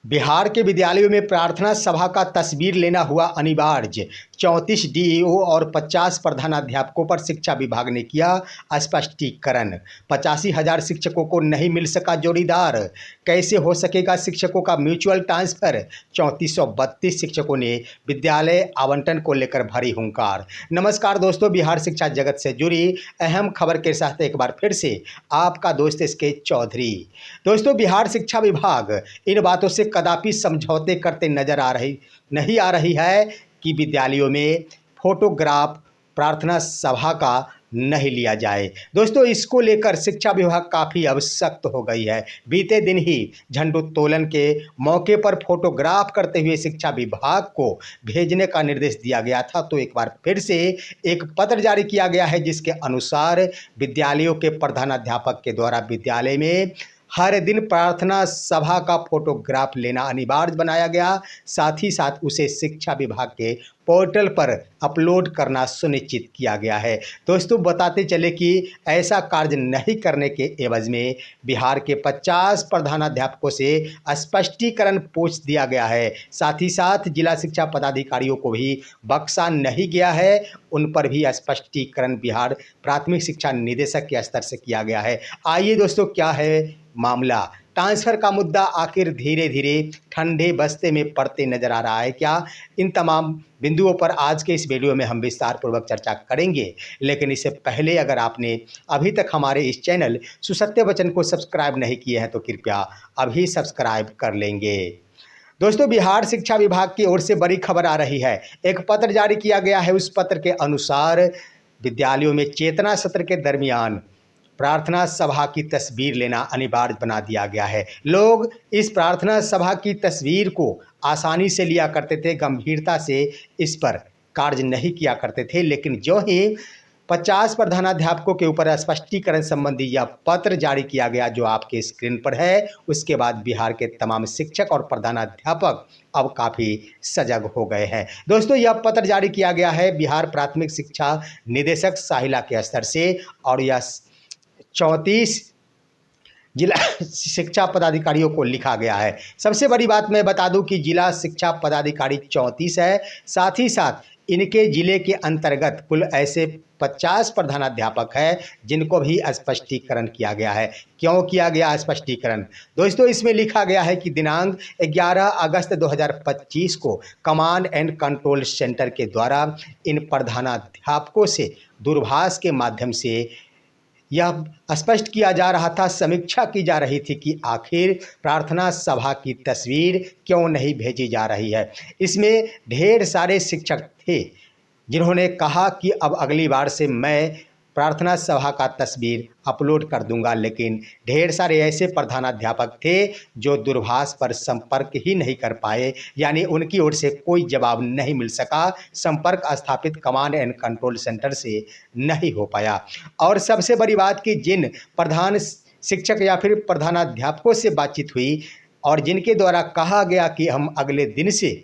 बिहार के विद्यालयों में प्रार्थना सभा का तस्वीर लेना हुआ अनिवार्य। 34 डीईओ और 50 प्रधानाध्यापकों पर शिक्षा विभाग ने किया स्पष्टीकरण। 85,000 शिक्षकों को नहीं मिल सका जोड़ीदार। कैसे हो सकेगा शिक्षकों का म्यूचुअल ट्रांसफर। 3432 शिक्षकों ने विद्यालय आवंटन को लेकर भरी हुंकार। नमस्कार दोस्तों, बिहार शिक्षा जगत से जुड़ी अहम खबर के साथ एक बार फिर से आपका दोस्त एसके चौधरी। दोस्तों, बिहार शिक्षा विभाग इन बातों से कदापि समझौते करते नहीं आ रही है कि विद्यालयों में फोटोग्राफ प्रार्थना सभा का नहीं लिया जाए। दोस्तों, इसको लेकर शिक्षा विभाग काफ़ी अब सख्त हो गई है। बीते दिन ही झंडोत्तोलन के मौके पर फोटोग्राफ करते हुए शिक्षा विभाग को भेजने का निर्देश दिया गया था, तो एक बार फिर से एक पत्र जारी किया गया है जिसके अनुसार विद्यालयों के प्रधानाध्यापक के द्वारा विद्यालय में हर दिन प्रार्थना सभा का फोटोग्राफ लेना अनिवार्य बनाया गया। साथ ही साथ उसे शिक्षा विभाग के पोर्टल पर अपलोड करना सुनिश्चित किया गया है। दोस्तों, बताते चले कि ऐसा कार्य नहीं करने के एवज में बिहार के 50 प्रधानाध्यापकों से स्पष्टीकरण पूछ दिया गया है। साथ ही साथ जिला शिक्षा पदाधिकारियों को भी बख्शा नहीं गया है, उन पर भी स्पष्टीकरण बिहार प्राथमिक शिक्षा निदेशक के स्तर से किया गया है। आइए दोस्तों, क्या है मामला। ट्रांसफ़र का मुद्दा आखिर धीरे धीरे ठंडे बस्ते में पड़ते नजर आ रहा है क्या? इन तमाम बिंदुओं पर आज के इस वीडियो में हम विस्तार पूर्वक चर्चा करेंगे। लेकिन इससे पहले अगर आपने अभी तक हमारे इस चैनल सुसत्य वचन को सब्सक्राइब नहीं किए हैं तो कृपया अभी सब्सक्राइब कर लेंगे। दोस्तों, बिहार शिक्षा विभाग की ओर से बड़ी खबर आ रही है। एक पत्र जारी किया गया है। उस पत्र के अनुसार विद्यालयों में चेतना सत्र के दरमियान प्रार्थना सभा की तस्वीर लेना अनिवार्य बना दिया गया है। लोग इस प्रार्थना सभा की तस्वीर को आसानी से लिया करते थे, गंभीरता से इस पर कार्य नहीं किया करते थे। लेकिन जो ही 50 प्रधानाध्यापकों के ऊपर स्पष्टीकरण संबंधी यह पत्र जारी किया गया जो आपके स्क्रीन पर है, उसके बाद बिहार के तमाम शिक्षक और प्रधानाध्यापक अब काफ़ी सजग हो गए हैं। दोस्तों, यह पत्र जारी किया गया है बिहार प्राथमिक शिक्षा निदेशक साहिला के स्तर से और यह 34 जिला शिक्षा पदाधिकारियों को लिखा गया है। सबसे बड़ी बात मैं बता दूं कि जिला शिक्षा पदाधिकारी 34 है। साथ ही साथ इनके जिले के अंतर्गत कुल ऐसे 50 प्रधानाध्यापक हैं जिनको भी स्पष्टीकरण किया गया है। क्यों किया गया स्पष्टीकरण? दोस्तों, इसमें लिखा गया है कि दिनांक 11 अगस्त 2025 को कमांड एंड कंट्रोल सेंटर के द्वारा इन प्रधानाध्यापकों से दूरभाष के माध्यम से यह स्पष्ट किया जा रहा था, समीक्षा की जा रही थी कि आखिर प्रार्थना सभा की तस्वीर क्यों नहीं भेजी जा रही है। इसमें ढेर सारे शिक्षक थे जिन्होंने कहा कि अब अगली बार से मैं प्रार्थना सभा का तस्वीर अपलोड कर दूंगा, लेकिन ढेर सारे ऐसे प्रधानाध्यापक थे जो दूरभाष पर संपर्क ही नहीं कर पाए, यानी उनकी ओर से कोई जवाब नहीं मिल सका। संपर्क स्थापित कमांड एंड कंट्रोल सेंटर से नहीं हो पाया। और सबसे बड़ी बात कि जिन प्रधान शिक्षक या फिर प्रधानाध्यापकों से बातचीत हुई और जिनके द्वारा कहा गया कि हम अगले दिन से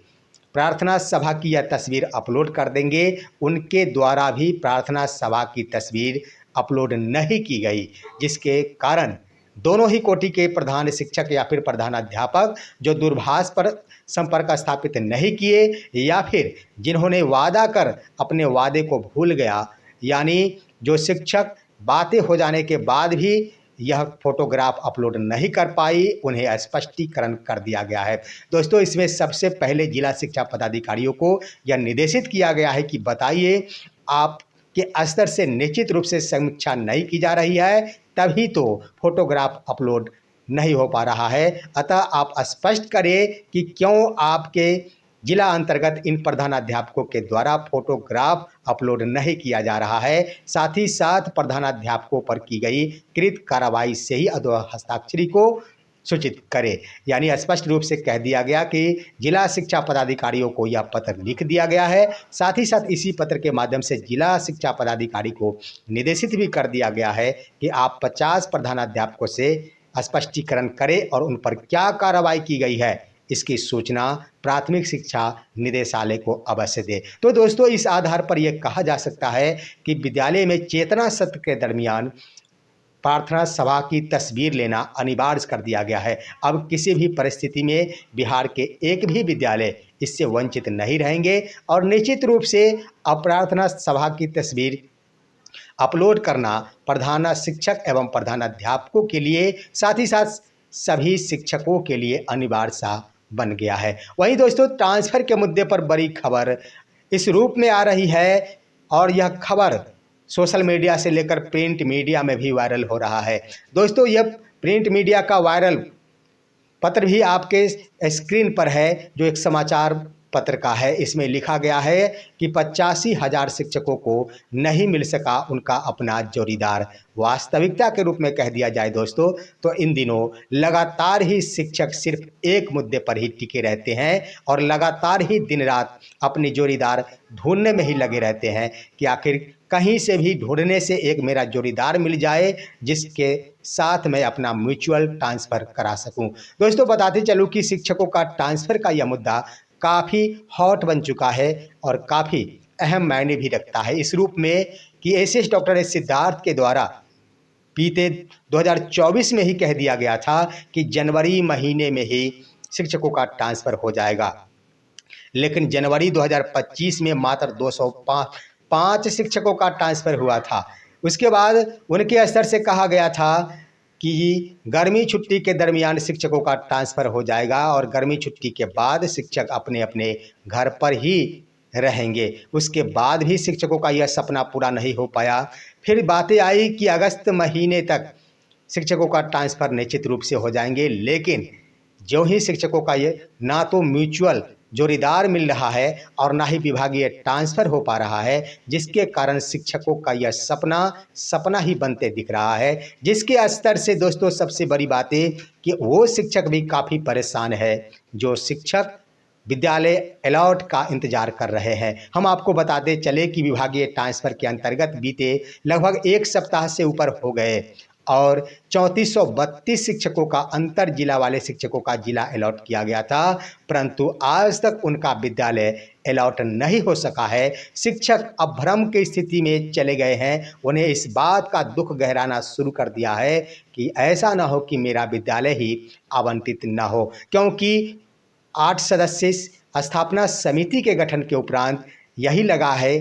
प्रार्थना सभा की यह तस्वीर अपलोड कर देंगे, उनके द्वारा भी प्रार्थना सभा की तस्वीर अपलोड नहीं की गई, जिसके कारण दोनों ही कोटि के प्रधान शिक्षक या फिर प्रधानाध्यापक जो दूरभाष पर संपर्क स्थापित नहीं किए या फिर जिन्होंने वादा कर अपने वादे को भूल गया, यानी जो शिक्षक बातें हो जाने के बाद भी यह फोटोग्राफ अपलोड नहीं कर पाई, उन्हें स्पष्टीकरण कर दिया गया है। दोस्तों, इसमें सबसे पहले जिला शिक्षा पदाधिकारियों को यह निर्देशित किया गया है कि बताइए आपके स्तर से निश्चित रूप से समीक्षा नहीं की जा रही है, तभी तो फोटोग्राफ अपलोड नहीं हो पा रहा है। अतः आप स्पष्ट करें कि क्यों आपके जिला अंतर्गत इन प्रधानाध्यापकों के द्वारा फोटोग्राफ अपलोड नहीं किया जा रहा है। साथ ही साथ प्रधानाध्यापकों पर की गई कृत कार्रवाई से ही हस्ताक्षरी को सूचित करे, यानी स्पष्ट रूप से कह दिया गया कि जिला शिक्षा पदाधिकारियों को यह पत्र लिख दिया गया है। साथ ही साथ इसी पत्र के माध्यम से जिला शिक्षा पदाधिकारी को निर्देशित भी कर दिया गया है कि आप 50 प्रधानाध्यापकों से स्पष्टीकरण करें और उन पर क्या कार्रवाई की गई है इसकी सूचना प्राथमिक शिक्षा निदेशालय को अवश्य दे। तो दोस्तों, इस आधार पर यह कहा जा सकता है कि विद्यालय में चेतना सत्र के दरमियान प्रार्थना सभा की तस्वीर लेना अनिवार्य कर दिया गया है। अब किसी भी परिस्थिति में बिहार के एक भी विद्यालय इससे वंचित नहीं रहेंगे और निश्चित रूप से अब प्रार्थना सभा की तस्वीर अपलोड करना प्रधान शिक्षक एवं प्रधानाध्यापकों के लिए, साथ ही साथ सभी शिक्षकों के लिए अनिवार्य सा बन गया है। वहीं दोस्तों, ट्रांसफ़र के मुद्दे पर बड़ी खबर इस रूप में आ रही है और यह खबर सोशल मीडिया से लेकर प्रिंट मीडिया में भी वायरल हो रहा है। दोस्तों, यह प्रिंट मीडिया का वायरल पत्र भी आपके स्क्रीन पर है, जो एक समाचार पत्र का है। इसमें लिखा गया है कि 85,000 शिक्षकों को नहीं मिल सका उनका अपना जोड़ीदार। वास्तविकता के रूप में कह दिया जाए दोस्तों, तो इन दिनों लगातार ही शिक्षक सिर्फ एक मुद्दे पर ही टिके रहते हैं और लगातार ही दिन रात अपनी जोड़ीदार ढूंढने में ही लगे रहते हैं कि आखिर कहीं से भी ढूंढने से एक मेरा जोड़ीदार मिल जाए जिसके साथ मैं अपना म्यूचुअल ट्रांसफ़र करा सकूं। दोस्तों, बताते चलूं कि शिक्षकों का ट्रांसफ़र का यह मुद्दा काफ़ी हॉट बन चुका है और काफ़ी अहम मायने भी रखता है, इस रूप में कि एसएस डॉक्टर एस सिद्धार्थ के द्वारा बीते 2024 में ही कह दिया गया था कि जनवरी महीने में ही शिक्षकों का ट्रांसफ़र हो जाएगा। लेकिन जनवरी 2025 में मात्र 205 शिक्षकों का ट्रांसफ़र हुआ था। उसके बाद उनके स्तर से कहा गया था कि गर्मी छुट्टी के दरमियान शिक्षकों का ट्रांसफ़र हो जाएगा और गर्मी छुट्टी के बाद शिक्षक अपने अपने घर पर ही रहेंगे। उसके बाद भी शिक्षकों का यह सपना पूरा नहीं हो पाया। फिर बातें आई कि अगस्त महीने तक शिक्षकों का ट्रांसफ़र निश्चित रूप से हो जाएंगे, लेकिन जो ही शिक्षकों का ये ना तो म्यूचुअल जोड़ीदार मिल रहा है और ना ही विभागीय ट्रांसफ़र हो पा रहा है, जिसके कारण शिक्षकों का यह सपना ही बनते दिख रहा है। जिसके स्तर से दोस्तों सबसे बड़ी बात है कि वो शिक्षक भी काफ़ी परेशान है जो शिक्षक विद्यालय अलॉट का इंतजार कर रहे हैं। हम आपको बताते चले कि विभागीय ट्रांसफ़र के अंतर्गत बीते लगभग एक सप्ताह से ऊपर हो गए और 3432 शिक्षकों का अंतर जिला वाले शिक्षकों का जिला अलॉट किया गया था, परंतु आज तक उनका विद्यालय अलॉट नहीं हो सका है। शिक्षक अब भ्रम की स्थिति में चले गए हैं। उन्हें इस बात का दुख गहराना शुरू कर दिया है कि ऐसा ना हो कि मेरा विद्यालय ही आवंटित ना हो, क्योंकि 8 सदस्यीय स्थापना समिति के गठन के उपरांत यही लगा है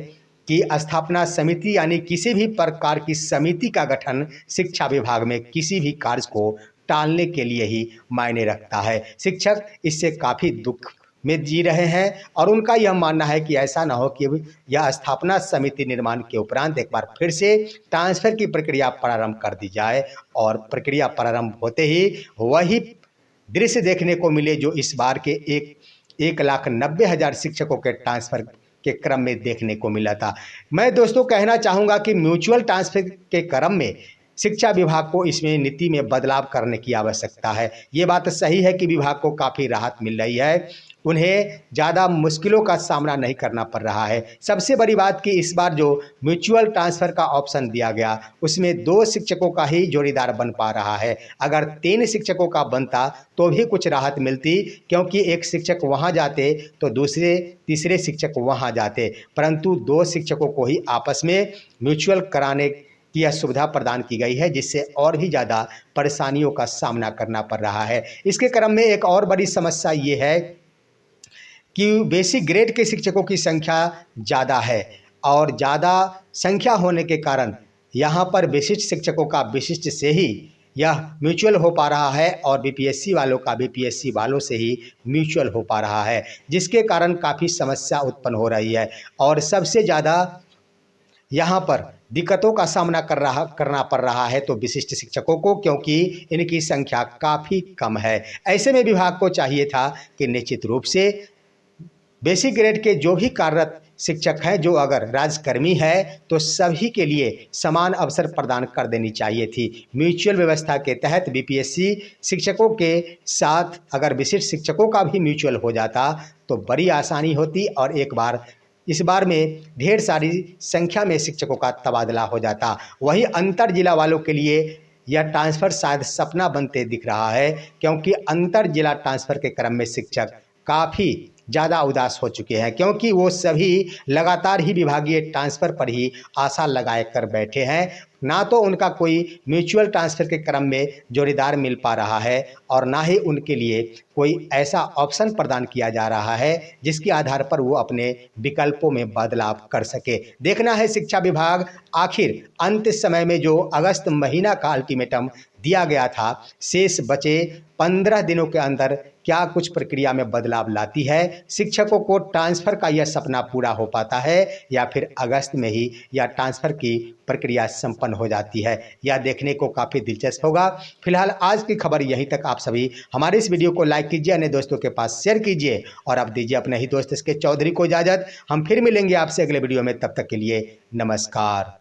कि स्थापना समिति यानी किसी भी प्रकार की समिति का गठन शिक्षा विभाग में किसी भी कार्य को टालने के लिए ही मायने रखता है। शिक्षक इससे काफ़ी दुख में जी रहे हैं और उनका यह मानना है कि ऐसा ना हो कि यह स्थापना समिति निर्माण के उपरांत एक बार फिर से ट्रांसफ़र की प्रक्रिया प्रारंभ कर दी जाए और प्रक्रिया प्रारंभ होते ही वही दृश्य देखने को मिले जो इस बार के 1,90,000 शिक्षकों के ट्रांसफ़र के क्रम में देखने को मिला था। मैं दोस्तों कहना चाहूँगा कि म्यूचुअल ट्रांसफ़र के क्रम में शिक्षा विभाग को इसमें नीति में बदलाव करने की आवश्यकता है। ये बात सही है कि विभाग को काफ़ी राहत मिल रही है, उन्हें ज़्यादा मुश्किलों का सामना नहीं करना पड़ रहा है। सबसे बड़ी बात कि इस बार जो म्यूचुअल ट्रांसफ़र का ऑप्शन दिया गया उसमें 2 शिक्षकों का ही जोड़ीदार बन पा रहा है। अगर 3 शिक्षकों का बनता तो भी कुछ राहत मिलती, क्योंकि एक शिक्षक वहाँ जाते तो दूसरे तीसरे शिक्षक वहाँ जाते, परंतु 2 शिक्षकों को ही आपस में म्यूचुअल कराने की यह सुविधा प्रदान की गई है, जिससे और भी ज़्यादा परेशानियों का सामना करना पड़ रहा है। इसके क्रम में एक और बड़ी समस्या ये है कि बेसिक ग्रेड के शिक्षकों की संख्या ज़्यादा है और ज़्यादा संख्या होने के कारण यहाँ पर विशिष्ट शिक्षकों का विशिष्ट से ही यह म्यूचुअल हो पा रहा है और बीपीएससी वालों का बीपीएससी वालों से ही म्यूचुअल हो पा रहा है, जिसके कारण काफ़ी समस्या उत्पन्न हो रही है और सबसे ज़्यादा यहाँ पर दिक्कतों का सामना करना पड़ रहा है तो विशिष्ट शिक्षकों को, क्योंकि इनकी संख्या काफ़ी कम है। ऐसे में विभाग को चाहिए था कि निश्चित रूप से बेसिक ग्रेड के जो भी कार्यरत शिक्षक हैं, जो अगर राज्यकर्मी है तो सभी के लिए समान अवसर प्रदान कर देनी चाहिए थी। म्यूचुअल व्यवस्था के तहत बीपीएससी शिक्षकों के साथ अगर विशिष्ट शिक्षकों का भी म्यूचुअल हो जाता तो बड़ी आसानी होती और इस बार में ढेर सारी संख्या में शिक्षकों का तबादला हो जाता। वहीं अंतर जिला वालों के लिए यह ट्रांसफ़र शायद सपना बनते दिख रहा है, क्योंकि अंतर जिला ट्रांसफ़र के क्रम में शिक्षक काफ़ी ज़्यादा उदास हो चुके हैं, क्योंकि वो सभी लगातार ही विभागीय ट्रांसफ़र पर ही आशा लगाए कर बैठे हैं, ना तो उनका कोई म्यूचुअल ट्रांसफ़र के क्रम में जोड़ीदार मिल पा रहा है और ना ही उनके लिए कोई ऐसा ऑप्शन प्रदान किया जा रहा है जिसके आधार पर वो अपने विकल्पों में बदलाव कर सके। देखना है शिक्षा विभाग आखिर अंत समय में जो अगस्त महीना का अल्टीमेटम दिया गया था, शेष बचे 15 दिनों के अंदर क्या कुछ प्रक्रिया में बदलाव लाती है। शिक्षकों को ट्रांसफ़र का यह सपना पूरा हो पाता है या फिर अगस्त में ही यह ट्रांसफ़र की प्रक्रिया संपन्न हो जाती है, यह देखने को काफ़ी दिलचस्प होगा। फिलहाल आज की खबर यहीं तक। आप सभी हमारे इस वीडियो को लाइक कीजिए, अन्य दोस्तों के पास शेयर कीजिए और अब दीजिए अपने ही दोस्त इसके चौधरी को इजाज़त। हम फिर मिलेंगे आपसे अगले वीडियो में, तब तक के लिए नमस्कार।